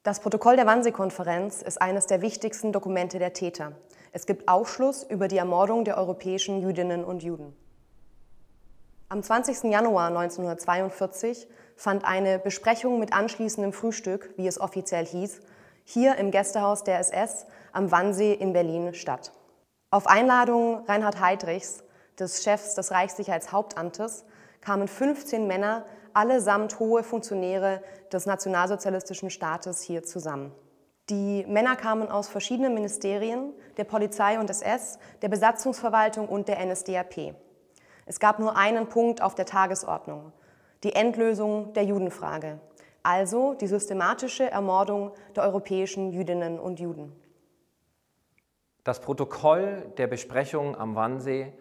Das Protokoll der Wannsee-Konferenz ist eines der wichtigsten Dokumente der Täter. Es gibt Aufschluss über die Ermordung der europäischen Jüdinnen und Juden. Am 20. Januar 1942 fand eine Besprechung mit anschließendem Frühstück, wie es offiziell hieß, hier im Gästehaus der SS am Wannsee in Berlin statt. Auf Einladung Reinhard Heydrichs, des Chefs des Reichssicherheitshauptamtes, kamen 15 Männer, allesamt hohe Funktionäre des nationalsozialistischen Staates, hier zusammen. Die Männer kamen aus verschiedenen Ministerien, der Polizei und SS, der Besatzungsverwaltung und der NSDAP. Es gab nur einen Punkt auf der Tagesordnung: die Endlösung der Judenfrage, also die systematische Ermordung der europäischen Jüdinnen und Juden. Das Protokoll der Besprechung am Wannsee,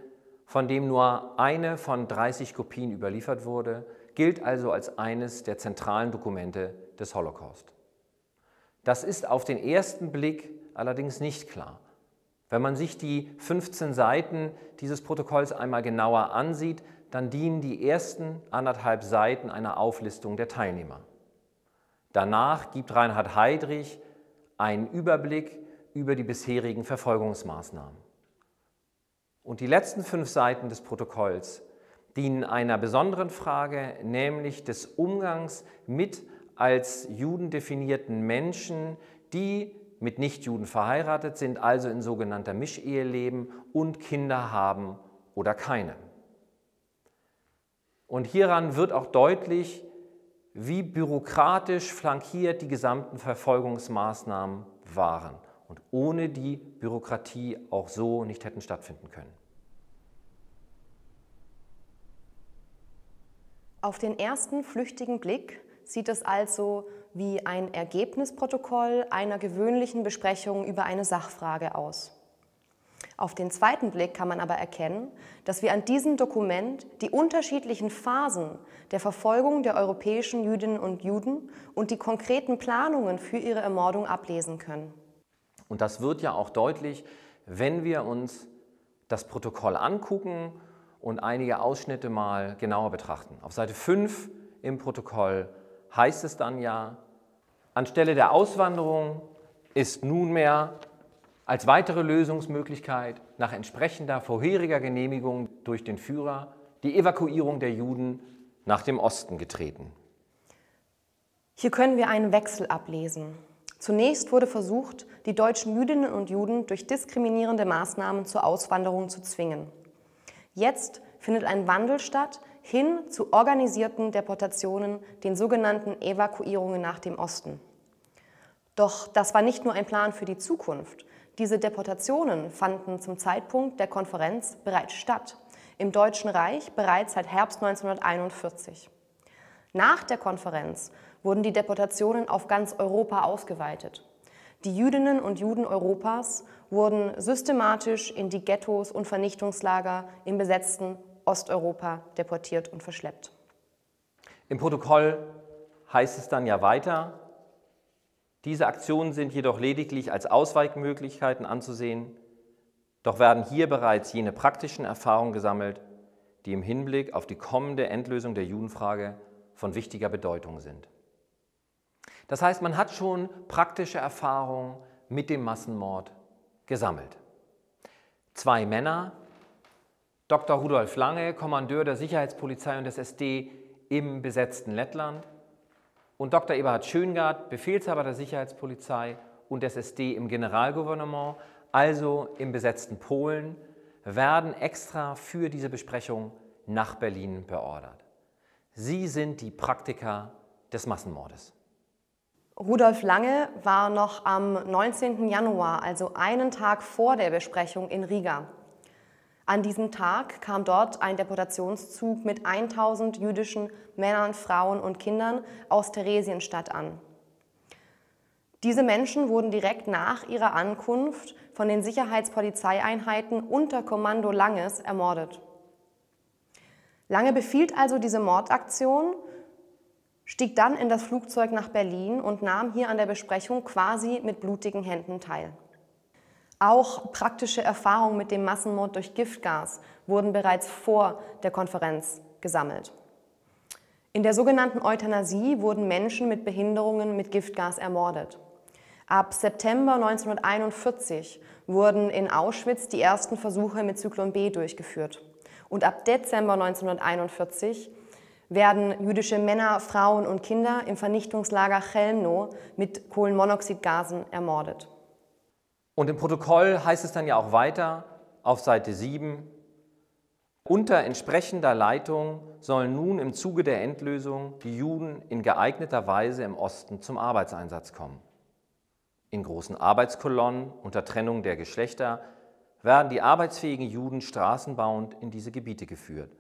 von dem nur eine von 30 Kopien überliefert wurde, gilt also als eines der zentralen Dokumente des Holocaust. Das ist auf den ersten Blick allerdings nicht klar. Wenn man sich die 15 Seiten dieses Protokolls einmal genauer ansieht, dann dienen die ersten 1,5 Seiten einer Auflistung der Teilnehmer. Danach gibt Reinhard Heydrich einen Überblick über die bisherigen Verfolgungsmaßnahmen. Und die letzten 5 Seiten des Protokolls dienen einer besonderen Frage, nämlich des Umgangs mit als Juden definierten Menschen, die mit Nichtjuden verheiratet sind, also in sogenannter Mischehe leben und Kinder haben oder keine. Und hieran wird auch deutlich, wie bürokratisch flankiert die gesamten Verfolgungsmaßnahmen waren und ohne die Bürokratie auch so nicht hätten stattfinden können. Auf den ersten flüchtigen Blick sieht es also wie ein Ergebnisprotokoll einer gewöhnlichen Besprechung über eine Sachfrage aus. Auf den zweiten Blick kann man aber erkennen, dass wir an diesem Dokument die unterschiedlichen Phasen der Verfolgung der europäischen Jüdinnen und Juden und die konkreten Planungen für ihre Ermordung ablesen können. Und das wird ja auch deutlich, wenn wir uns das Protokoll angucken und einige Ausschnitte mal genauer betrachten. Auf Seite 5 im Protokoll heißt es dann ja: Anstelle der Auswanderung ist nunmehr als weitere Lösungsmöglichkeit nach entsprechender vorheriger Genehmigung durch den Führer die Evakuierung der Juden nach dem Osten getreten. Hier können wir einen Wechsel ablesen. Zunächst wurde versucht, die deutschen Jüdinnen und Juden durch diskriminierende Maßnahmen zur Auswanderung zu zwingen. Jetzt findet ein Wandel statt hin zu organisierten Deportationen, den sogenannten Evakuierungen nach dem Osten. Doch das war nicht nur ein Plan für die Zukunft. Diese Deportationen fanden zum Zeitpunkt der Konferenz bereits statt, im Deutschen Reich bereits seit Herbst 1941. Nach der Konferenz wurden die Deportationen auf ganz Europa ausgeweitet. Die Jüdinnen und Juden Europas wurden systematisch in die Ghettos und Vernichtungslager im besetzten Osteuropa deportiert und verschleppt. Im Protokoll heißt es dann ja weiter: Diese Aktionen sind jedoch lediglich als Ausweichmöglichkeiten anzusehen, doch werden hier bereits jene praktischen Erfahrungen gesammelt, die im Hinblick auf die kommende Endlösung der Judenfrage von wichtiger Bedeutung sind. Das heißt, man hat schon praktische Erfahrungen mit dem Massenmord gesammelt. 2 Männer, Dr. Rudolf Lange, Kommandeur der Sicherheitspolizei und des SD im besetzten Lettland, und Dr. Eberhard Schöngard, Befehlshaber der Sicherheitspolizei und des SD im Generalgouvernement, also im besetzten Polen, werden extra für diese Besprechung nach Berlin beordert. Sie sind die Praktiker des Massenmordes. Rudolf Lange war noch am 19. Januar, also einen Tag vor der Besprechung, in Riga. An diesem Tag kam dort ein Deportationszug mit 1000 jüdischen Männern, Frauen und Kindern aus Theresienstadt an. Diese Menschen wurden direkt nach ihrer Ankunft von den Sicherheitspolizeieinheiten unter Kommando Langes ermordet. Lange befiehlt also diese Mordaktion, stieg dann in das Flugzeug nach Berlin und nahm hier an der Besprechung quasi mit blutigen Händen teil. Auch praktische Erfahrungen mit dem Massenmord durch Giftgas wurden bereits vor der Konferenz gesammelt. In der sogenannten Euthanasie wurden Menschen mit Behinderungen mit Giftgas ermordet. Ab September 1941 wurden in Auschwitz die ersten Versuche mit Zyklon B durchgeführt. Und ab Dezember 1941 werden jüdische Männer, Frauen und Kinder im Vernichtungslager Chelmno mit Kohlenmonoxidgasen ermordet. Und im Protokoll heißt es dann ja auch weiter, auf Seite 7, unter entsprechender Leitung sollen nun im Zuge der Endlösung die Juden in geeigneter Weise im Osten zum Arbeitseinsatz kommen. In großen Arbeitskolonnen unter Trennung der Geschlechter werden die arbeitsfähigen Juden straßenbauend in diese Gebiete geführt,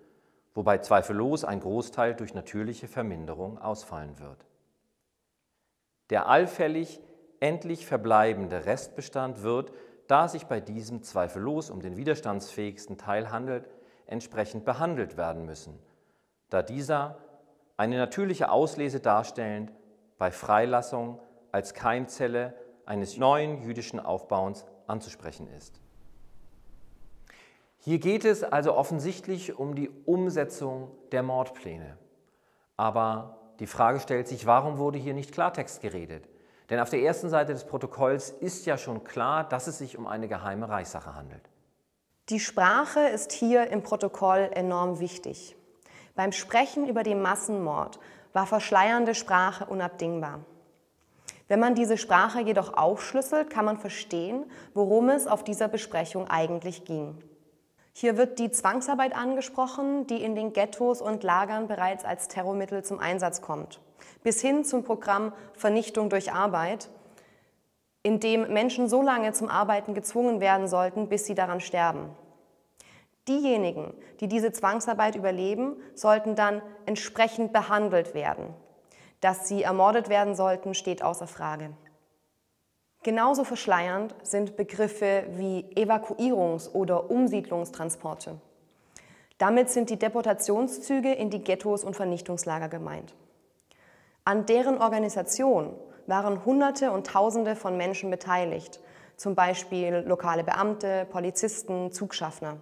wobei zweifellos ein Großteil durch natürliche Verminderung ausfallen wird. Der allfällig endlich verbleibende Restbestand wird, da es sich bei diesem zweifellos um den widerstandsfähigsten Teil handelt, entsprechend behandelt werden müssen, da dieser eine natürliche Auslese darstellend bei Freilassung als Keimzelle eines neuen jüdischen Aufbauens anzusprechen ist. Hier geht es also offensichtlich um die Umsetzung der Mordpläne. Aber die Frage stellt sich, warum wurde hier nicht Klartext geredet? Denn auf der ersten Seite des Protokolls ist ja schon klar, dass es sich um eine geheime Reichssache handelt. Die Sprache ist hier im Protokoll enorm wichtig. Beim Sprechen über den Massenmord war verschleiernde Sprache unabdingbar. Wenn man diese Sprache jedoch aufschlüsselt, kann man verstehen, worum es auf dieser Besprechung eigentlich ging. Hier wird die Zwangsarbeit angesprochen, die in den Ghettos und Lagern bereits als Terrormittel zum Einsatz kommt, bis hin zum Programm Vernichtung durch Arbeit, in dem Menschen so lange zum Arbeiten gezwungen werden sollten, bis sie daran sterben. Diejenigen, die diese Zwangsarbeit überleben, sollten dann entsprechend behandelt werden. Dass sie ermordet werden sollten, steht außer Frage. Genauso verschleiernd sind Begriffe wie Evakuierungs- oder Umsiedlungstransporte. Damit sind die Deportationszüge in die Ghettos und Vernichtungslager gemeint. An deren Organisation waren Hunderte und Tausende von Menschen beteiligt, zum Beispiel lokale Beamte, Polizisten, Zugschaffner.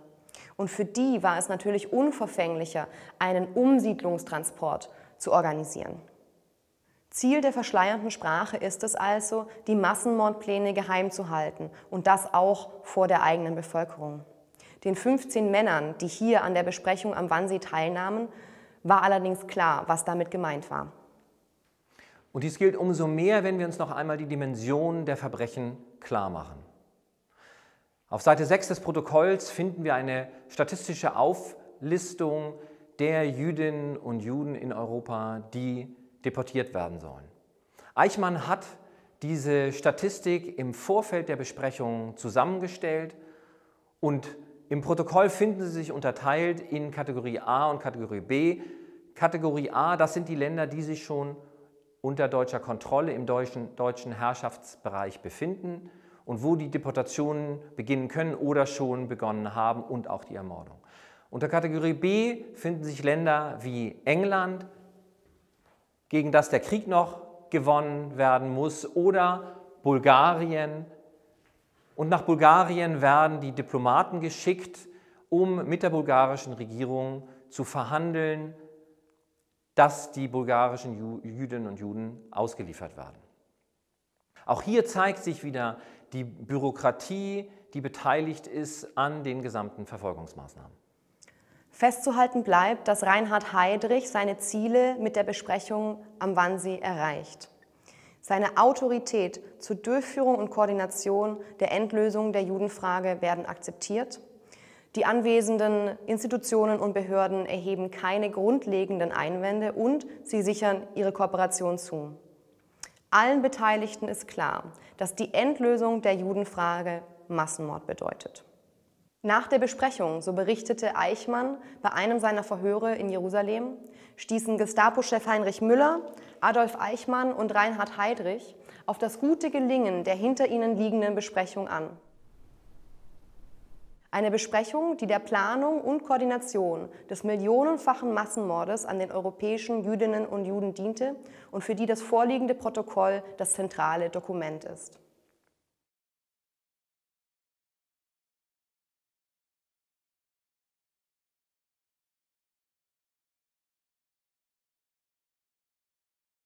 Und für die war es natürlich unverfänglicher, einen Umsiedlungstransport zu organisieren. Ziel der verschleiernden Sprache ist es also, die Massenmordpläne geheim zu halten und das auch vor der eigenen Bevölkerung. Den 15 Männern, die hier an der Besprechung am Wannsee teilnahmen, war allerdings klar, was damit gemeint war. Und dies gilt umso mehr, wenn wir uns noch einmal die Dimensionen der Verbrechen klar machen. Auf Seite 6 des Protokolls finden wir eine statistische Auflistung der Jüdinnen und Juden in Europa, die deportiert werden sollen. Eichmann hat diese Statistik im Vorfeld der Besprechung zusammengestellt und im Protokoll finden sie sich unterteilt in Kategorie A und Kategorie B. Kategorie A, das sind die Länder, die sich schon unter deutscher Kontrolle im deutschen Herrschaftsbereich befinden und wo die Deportationen beginnen können oder schon begonnen haben und auch die Ermordung. Unter Kategorie B finden sich Länder wie England, gegen das der Krieg noch gewonnen werden muss, oder Bulgarien. Und nach Bulgarien werden die Diplomaten geschickt, um mit der bulgarischen Regierung zu verhandeln, dass die bulgarischen Jüdinnen und Juden ausgeliefert werden. Auch hier zeigt sich wieder die Bürokratie, die beteiligt ist an den gesamten Verfolgungsmaßnahmen. Festzuhalten bleibt, dass Reinhard Heydrich seine Ziele mit der Besprechung am Wannsee erreicht. Seine Autorität zur Durchführung und Koordination der Endlösung der Judenfrage werden akzeptiert. Die anwesenden Institutionen und Behörden erheben keine grundlegenden Einwände und sie sichern ihre Kooperation zu. Allen Beteiligten ist klar, dass die Endlösung der Judenfrage Massenmord bedeutet. Nach der Besprechung, so berichtete Eichmann bei einem seiner Verhöre in Jerusalem, stießen Gestapo-Chef Heinrich Müller, Adolf Eichmann und Reinhard Heydrich auf das gute Gelingen der hinter ihnen liegenden Besprechung an. Eine Besprechung, die der Planung und Koordination des millionenfachen Massenmordes an den europäischen Jüdinnen und Juden diente und für die das vorliegende Protokoll das zentrale Dokument ist.